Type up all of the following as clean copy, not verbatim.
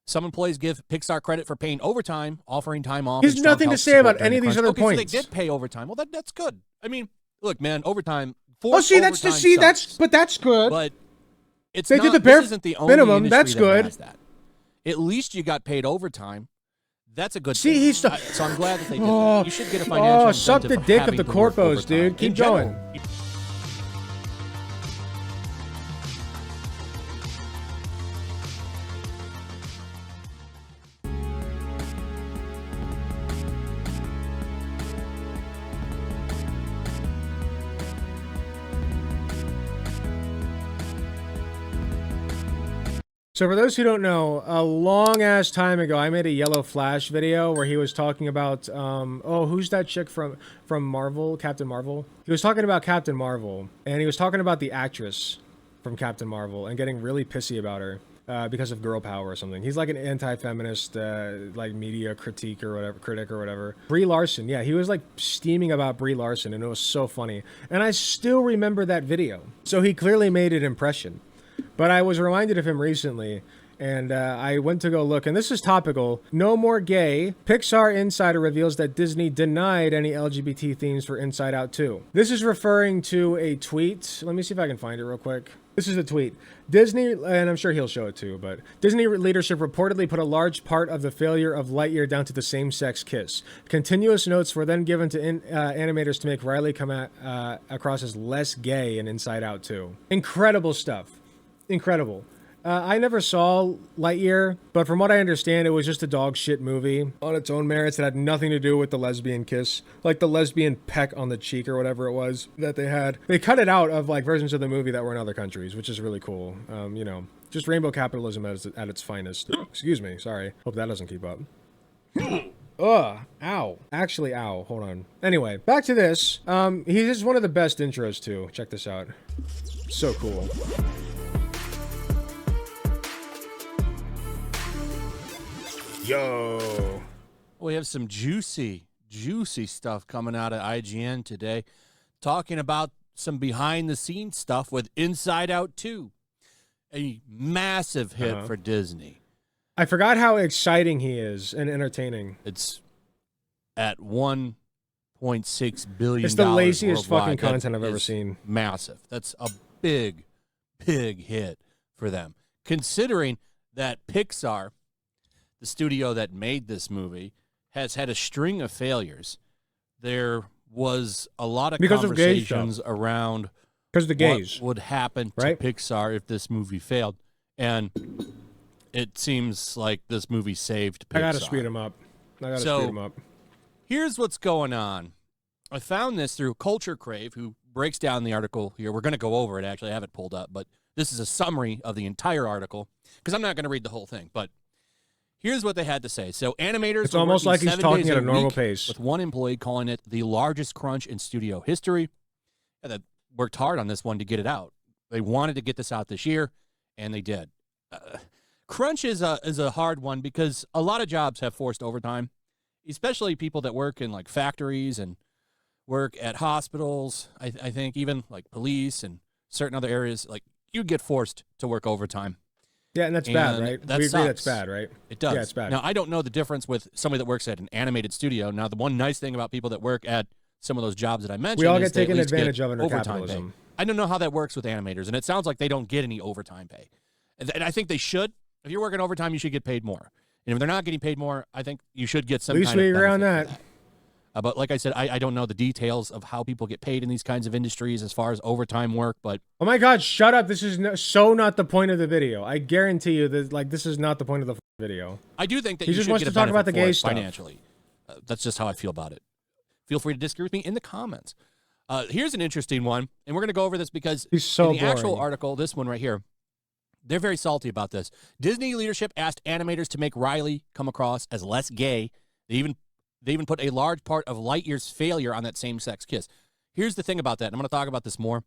Some employees give Pixar credit for paying overtime, offering time off. There's nothing to say about any of these other points. So they did pay overtime. Well, that's good. I mean, look, man, overtime. That's good. But it's they not, did the bare isn't the only minimum. That's good. That that. At least you got paid overtime. That's a good thing. He's so I'm glad that they did that. You should get a financial suck the dick of the corpos, dude. Keep going. So for those who don't know, a long-ass time ago, I made a Yellow Flash video where he was talking about, who's that chick from Marvel? Captain Marvel? He was talking about Captain Marvel, and he was talking about the actress from Captain Marvel and getting really pissy about her because of girl power or something. He's like an anti-feminist, like media critic or whatever. Brie Larson, yeah, he was like steaming about Brie Larson, and it was so funny. And I still remember that video. So he clearly made an impression. But I was reminded of him recently, and I went to go look, and this is topical. No more gay. Pixar Insider reveals that Disney denied any LGBT themes for Inside Out 2. This is referring to a tweet. Let me see if I can find it real quick. This is a tweet. Disney, and I'm sure he'll show it too, but Disney leadership reportedly put a large part of the failure of Lightyear down to the same-sex kiss. Continuous notes were then given to animators to make Riley come across as less gay in Inside Out 2. Incredible stuff. Incredible. I never saw Lightyear, but from what I understand, it was just a dog shit movie on its own merits that had nothing to do with the lesbian kiss, like the lesbian peck on the cheek or whatever it was that they had. They cut it out of like versions of the movie that were in other countries, which is really cool. You know, just rainbow capitalism at its finest. Excuse me, sorry. Hope that doesn't keep up. Ugh, ow. Actually, ow. Hold on. Anyway, back to this. He's one of the best intros too. Check this out. So cool. Yo. We have some juicy stuff coming out of IGN today, talking about some behind-the-scenes stuff with Inside Out 2, a massive hit for Disney. I forgot how exciting he is and entertaining. It's at $1.6 billion. It's the laziest worldwide. fucking content I've ever seen. Massive. That's a big hit for them, considering that Pixar, the studio that made this movie, has had a string of failures. There was a lot of conversations around the gays. What would happen to Pixar if this movie failed. And it seems like this movie saved Pixar. I gotta speed him up. Here's what's going on. I found this through Culture Crave, who breaks down the article here. We're going to go over it, actually. I have it pulled up, but this is a summary of the entire article, because I'm not going to read the whole thing, but here's what they had to say. So animators, it's almost like he's talking at a normal pace, with one employee calling it the largest crunch in studio history. And they worked hard on this one to get it out. They wanted to get this out this year, and they did. Crunch is a hard one because a lot of jobs have forced overtime, especially people that work in like factories and work at hospitals. I think even like police and certain other areas, like you get forced to work overtime. Yeah, and that's bad, right? We agree that's bad, right? It does. Yeah, it's bad. Now, I don't know the difference with somebody that works at an animated studio. Now, the one nice thing about people that work at some of those jobs that I mentioned, we all get taken advantage of under capitalism. I don't know how that works with animators, and it sounds like they don't get any overtime pay. And I think they should. If you're working overtime, you should get paid more. And if they're not getting paid more, I think you should get some kind of benefit. At least we agree on that. But like I said, I don't know the details of how people get paid in these kinds of industries as far as overtime work, but... Oh my God, shut up. This is so not the point of the video. I guarantee you that, like, this is not the point of the video. I do think that he you just should wants get to talk about the gay stuff financially. That's just how I feel about it. Feel free to disagree with me in the comments. Here's an interesting one, and we're going to go over this because he's so in the actual article, this one right here, they're very salty about this. Disney leadership asked animators to make Riley come across as less gay. They even put a large part of Lightyear's failure on that same-sex kiss. Here's the thing about that, and I'm going to talk about this more.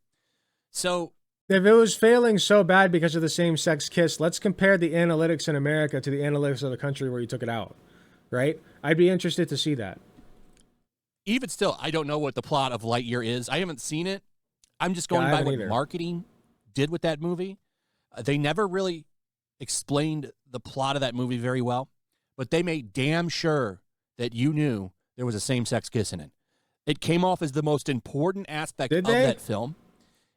So, if it was failing so bad because of the same-sex kiss, let's compare the analytics in America to the analytics of the country where you took it out, right? I'd be interested to see that. Even still, I don't know what the plot of Lightyear is. I haven't seen it. I'm just going by what marketing did with that movie. They never really explained the plot of that movie very well, but they made damn sure that you knew there was a same-sex kiss in it. It came off as the most important aspect of that film.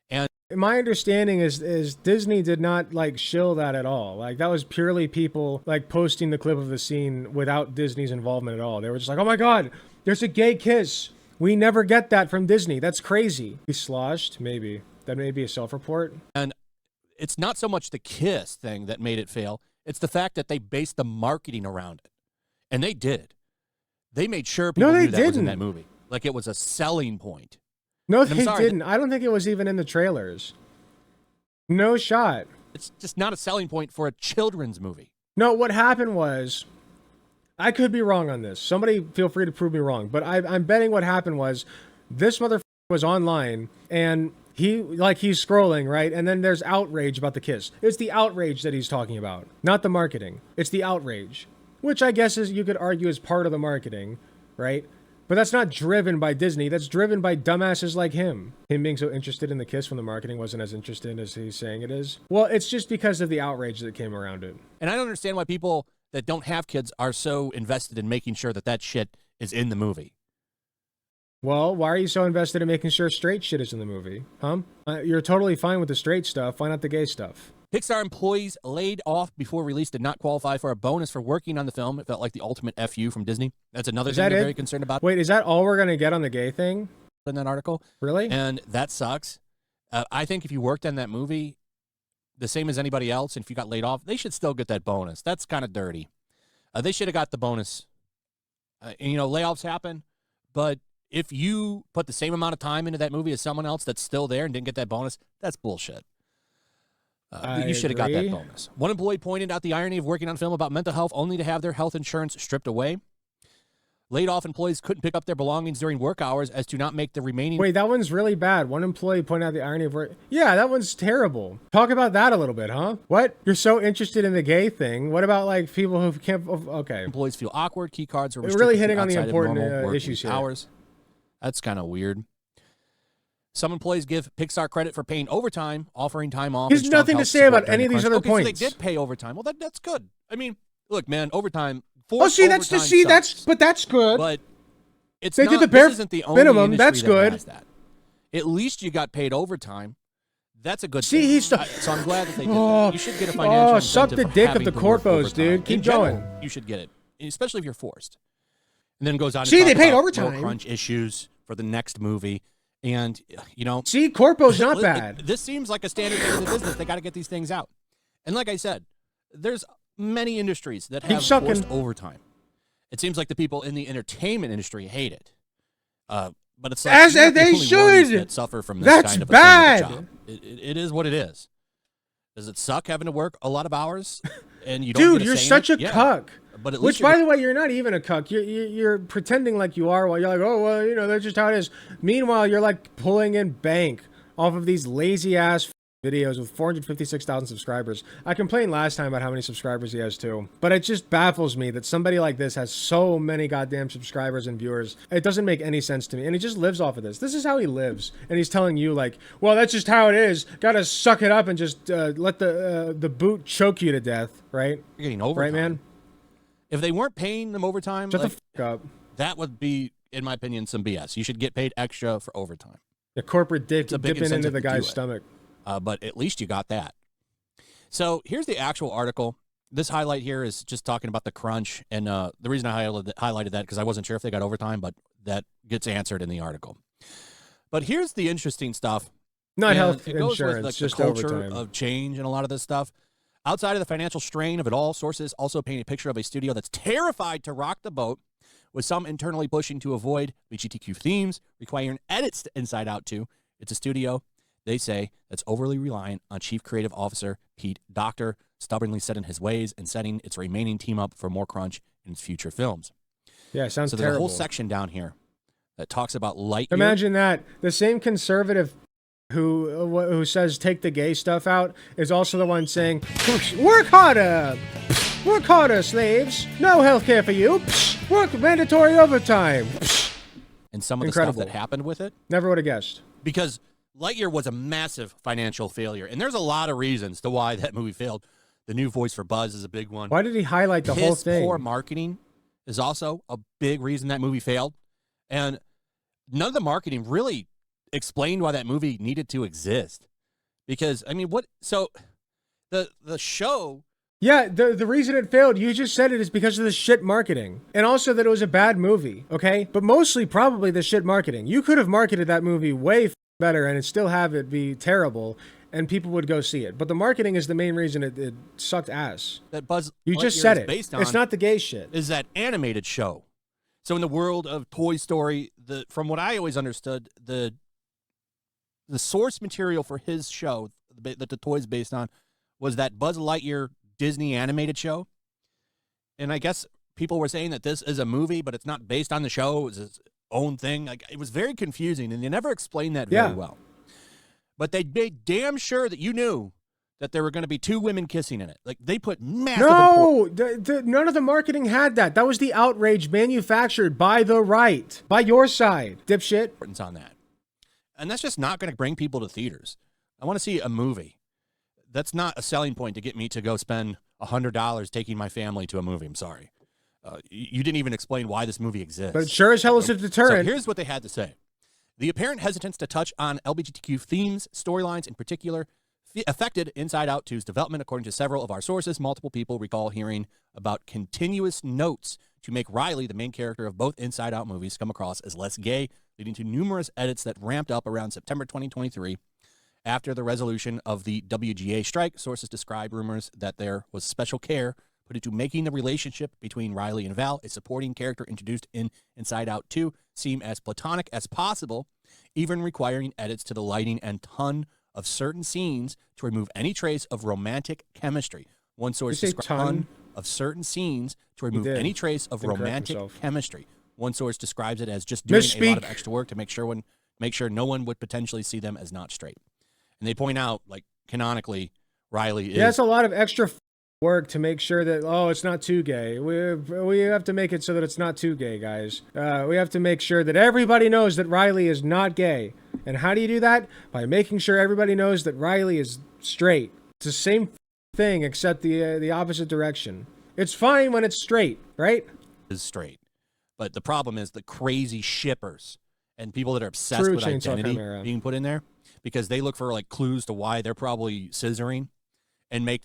And my understanding is Disney did not like shill that at all. Like that was purely people like posting the clip of the scene without Disney's involvement at all. They were just like, "Oh my God, there's a gay kiss. We never get that from Disney. That's crazy." He sloshed, maybe. That may be a self-report. And it's not so much the kiss thing that made it fail. It's the fact that they based the marketing around it. And they did. They made sure people knew that was in that movie. Like it was a selling point. No, they didn't. I don't think it was even in the trailers. No shot. It's just not a selling point for a children's movie. No, what happened was, I could be wrong on this. Somebody feel free to prove me wrong. But I'm betting what happened was, this motherfucker was online and he's scrolling, right? And then there's outrage about the kiss. It's the outrage that he's talking about, not the marketing. It's the outrage, which I guess you could argue is part of the marketing, right? But that's not driven by Disney. That's driven by dumbasses like him. Him being so interested in the kiss when the marketing wasn't as interested as he's saying it is. Well, it's just because of the outrage that came around it. And I don't understand why people that don't have kids are so invested in making sure that shit is in the movie. Well, why are you so invested in making sure straight shit is in the movie? Huh? You're totally fine with the straight stuff. Why not the gay stuff? Pixar employees laid off before release did not qualify for a bonus for working on the film. It felt like the ultimate FU from Disney. That's another thing they're very concerned about. Wait, is that all we're going to get on the gay thing? In that article. Really? And that sucks. I think if you worked on that movie, the same as anybody else, and if you got laid off, they should still get that bonus. That's kind of dirty. They should have got the bonus. Layoffs happen, but if you put the same amount of time into that movie as someone else that's still there and didn't get that bonus, that's bullshit. You should have got that bonus. One employee pointed out the irony of working on film about mental health only to have their health insurance stripped away. Laid off employees couldn't pick up their belongings during work hours as to not make the remaining... Wait, that one's really bad. One employee pointed out the irony of work... Yeah, that one's terrible. Talk about that a little bit, huh? What? You're so interested in the gay thing. What about, like, people who can't... Okay. Employees feel awkward. Key cards are restricted. We're really hitting on the important issues here. Hours. That's kind of weird. Some employees give Pixar credit for paying overtime, offering time off. There's nothing to say about any of these other points. So they did pay overtime. Well, that's good. I mean, look, man, overtime. That's good. But it's they not. Did the bare this isn't the only minimum. That's good. That. At least you got paid overtime. That's a good. See, thing. so I'm glad that they did that. You should get a financial. Suck the dick of the corpos, dude. Keep going. You should get it, especially if you're forced. And then it goes on. See, to they talk paid about overtime. Crunch issues for the next movie. And, see, corpo's not bad. This seems like a standard thing in the business. They got to get these things out. And like I said, there's many industries that have forced overtime. It seems like the people in the entertainment industry hate it. But it's like as they should that suffer from this kind of a job. It is what it is. Does it suck having to work a lot of hours and you don't Dude, get a you're say such in a it? cuck. But at Which, by the way, you're not even a cuck. You're pretending like you are while you're like, oh, well, that's just how it is. Meanwhile, you're like pulling in bank off of these lazy-ass videos with 456,000 subscribers. I complained last time about how many subscribers he has, too. But it just baffles me that somebody like this has so many goddamn subscribers and viewers. It doesn't make any sense to me. And he just lives off of this. This is how he lives. And he's telling you, like, well, that's just how it is. Gotta suck it up and just let the boot choke you to death, right? You're getting overtime. Right, man? If they weren't paying them overtime, shut the fuck up. That would be, in my opinion, some BS. You should get paid extra for overtime. The corporate dipping into the guy's stomach. But at least you got that. So here's the actual article. This highlight here is just talking about the crunch. And the reason I highlighted that because I wasn't sure if they got overtime, but that gets answered in the article. But here's the interesting stuff. Not health it goes insurance, with, like, just the culture overtime. of change and a lot of this stuff. Outside of the financial strain of it all, sources also paint a picture of a studio that's terrified to rock the boat, with some internally pushing to avoid LGBTQ themes, requiring edits inside out to. It's a studio, they say, that's overly reliant on Chief Creative Officer Pete Docter, stubbornly set in his ways and setting its remaining team up for more crunch in its future films. Yeah, sounds so terrible. there's a whole section down here that talks about Lightyear. Imagine that. The same conservative who says take the gay stuff out is also the one saying, work harder, slaves. No health care for you. Work mandatory overtime. And some of the stuff that happened with it. Never would have guessed. Because Lightyear was a massive financial failure, and there's a lot of reasons to why that movie failed. The new voice for Buzz is a big one. Why did he highlight the whole thing? Poor marketing is also a big reason that movie failed. And none of the marketing really explained why that movie needed to exist. Because, I mean, what? So the show. Yeah, the reason it failed, you just said it, is because of the shit marketing. And also that it was a bad movie, okay? But mostly probably the shit marketing. You could have marketed that movie way better and still have it be terrible, and people would go see it. But the marketing is the main reason it sucked ass. That Buzz You just said it. It's not the gay shit. Is that animated show. So in the world of Toy Story, from what I always understood, the source material for his show that the toy's based on was that Buzz Lightyear Disney animated show. And I guess people were saying that this is a movie, but it's not based on the show. It's its own thing. Like, it was very confusing, and they never explained that very well. But they made damn sure that you knew that there were going to be two women kissing in it. Like, they put massive... No! None of the marketing had that. That was the outrage manufactured by the right. By your side, dipshit. Importance on that. And that's just not going to bring people to theaters. I want to see a movie. That's not a selling point to get me to go spend $100 taking my family to a movie. I'm sorry. You didn't even explain why this movie exists. But it sure as hell is a deterrent. So here's what they had to say. The apparent hesitance to touch on LGBTQ themes, storylines in particular, affected Inside Out 2's development, according to several of our sources. Multiple people recall hearing about continuous notes to make Riley, the main character of both Inside Out movies, come across as less gay, leading to numerous edits that ramped up around September 2023. After the resolution of the WGA strike, sources describe rumors that there was special care put into making the relationship between Riley and Val, a supporting character introduced in Inside Out 2, seem as platonic as possible, even requiring edits to the lighting and ton of certain scenes to remove any trace of romantic chemistry. One source describes ton of certain scenes to remove any trace of romantic chemistry. One source describes it as just doing a lot of extra work to make sure no one would potentially see them as not straight. And they point out, like, canonically, Riley is... Yeah, it's a lot of extra work to make sure that, oh, it's not too gay. We have to make it so that it's not too gay, guys. We have to make sure that everybody knows that Riley is not gay. And how do you do that? By making sure everybody knows that Riley is straight. It's the same thing, except the opposite direction. It's fine when it's straight, right? Is straight. But the problem is the crazy shippers and people that are obsessed with identity being put in there, because they look for, like, clues to why they're probably scissoring and make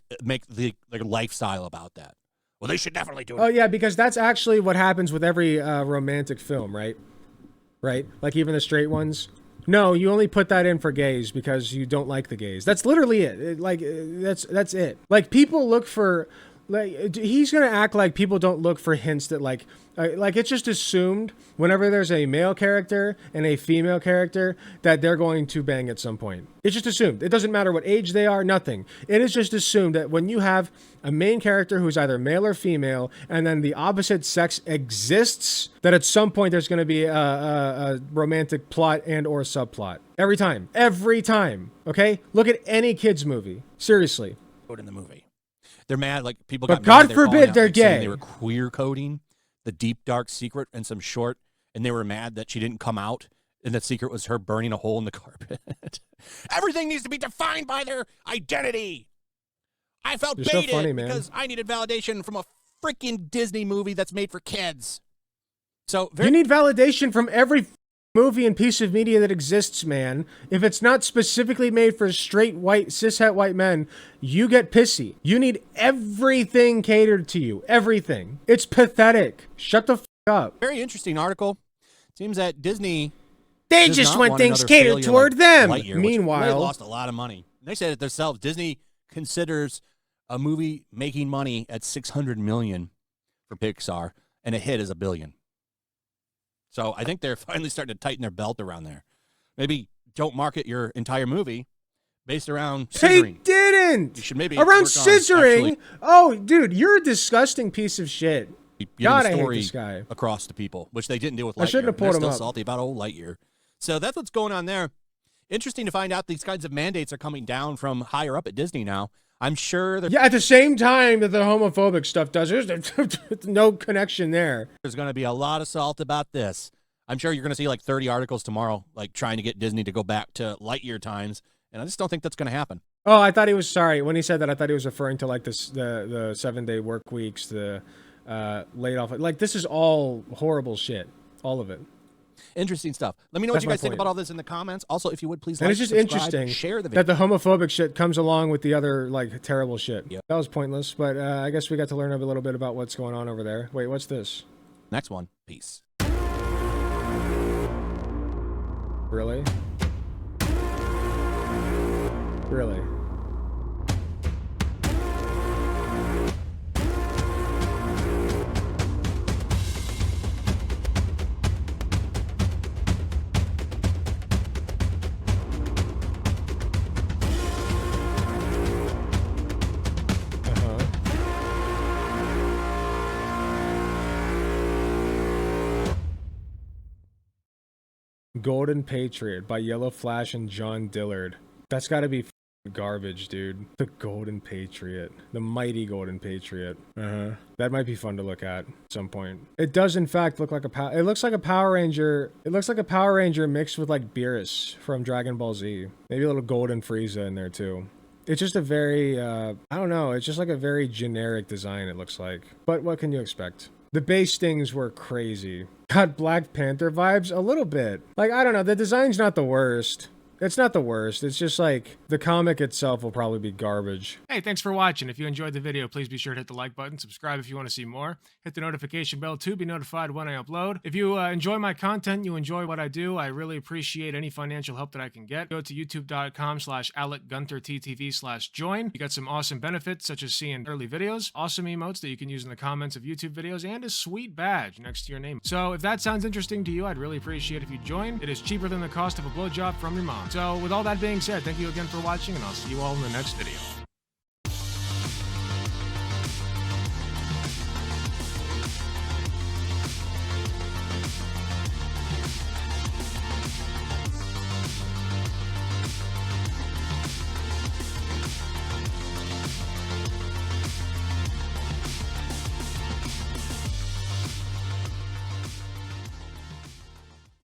the, like, lifestyle about that. Well, they should definitely do it. Oh, yeah, because that's actually what happens with every romantic film, right? Right? Like, even the straight ones. No, you only put that in for gays because you don't like the gays. That's literally it. That's it. Like, people look for... Like, he's gonna act like people don't look for hints that, like it's just assumed whenever there's a male character and a female character that they're going to bang at some point. It's just assumed. It doesn't matter what age they are, nothing. It is just assumed that when you have a main character who's either male or female, and then the opposite sex exists, that at some point there's going to be a romantic plot and or subplot. Every time. Okay, look at any kids movie. Seriously. In the movie. They're mad, like, people but got mad. God forbid they're gay. They were queer coding the deep, dark secret in some short, and they were mad that she didn't come out, and the secret was her burning a hole in the carpet. Everything needs to be defined by their identity. I felt baited because I needed validation from a freaking Disney movie that's made for kids. So you need validation from every movie and piece of media that exists, man. If it's not specifically made for straight white cishet white men, you get pissy. You need everything catered to you. Everything. It's pathetic. Shut the f up. Very interesting article. Seems that Disney, they just want things catered toward them. Lightyear, meanwhile, they lost a lot of money. They said it themselves. Disney considers a movie making money at $600 million for Pixar, and a hit is $1 billion. So I think they're finally starting to tighten their belt around there. Maybe don't market your entire movie based around scissoring. They didn't! You should maybe around scissoring? Oh, dude, you're a disgusting piece of shit. God, I hate this guy. Across to people, which they didn't do with Lightyear. I shouldn't have pulled him up. They're still salty about old Lightyear. So that's what's going on there. Interesting to find out these kinds of mandates are coming down from higher up at Disney now. I'm sure that... Yeah, at the same time that the homophobic stuff does, there's no connection there. There's going to be a lot of salt about this. I'm sure you're going to see like 30 articles tomorrow, like trying to get Disney to go back to Lightyear times, and I just don't think that's going to happen. Oh, I thought he was sorry when he said that. I thought he was referring to like this the 7-day work weeks, the laid off. Like this is all horrible shit, all of it. Interesting stuff. Let me know what That's you my guys think point. about all this in the comments. Also, if you would please And like, it's just subscribe, interesting share the video. that the homophobic shit comes along with the other like terrible shit. Yep. That was pointless, but I guess we got to learn a little bit about what's going on over there. Wait, what's this? Next one. Peace. Really? Really? Golden Patriot by Yellow Flash and John Dillard. That's got to be garbage, dude. The Golden Patriot. The mighty Golden Patriot. That might be fun to look at some point. It does in fact look like it looks like a Power Ranger. It looks like a Power Ranger mixed with like Beerus from Dragon Ball Z. Maybe a little Golden Frieza in there too. It's just a very, I don't know. It's just like a very generic design, it looks like. But what can you expect? The base stings were crazy. Got Black Panther vibes a little bit. Like, I don't know. The design's not the worst. It's not the worst. It's just like the comic itself will probably be garbage. Hey, thanks for watching. If you enjoyed the video, please be sure to hit the like button, subscribe if you want to see more, hit the notification bell to be notified when I upload. If you enjoy my content, you enjoy what I do, I really appreciate any financial help that I can get. Go to youtube.com/AlecGunterTTV/join. You got some awesome benefits such as seeing early videos, awesome emotes that you can use in the comments of YouTube videos, and a sweet badge next to your name. So if that sounds interesting to you, I'd really appreciate if you join. It is cheaper than the cost of a blowjob from your mom. So with all that being said, thank you again for watching, and I'll see you all in the next video.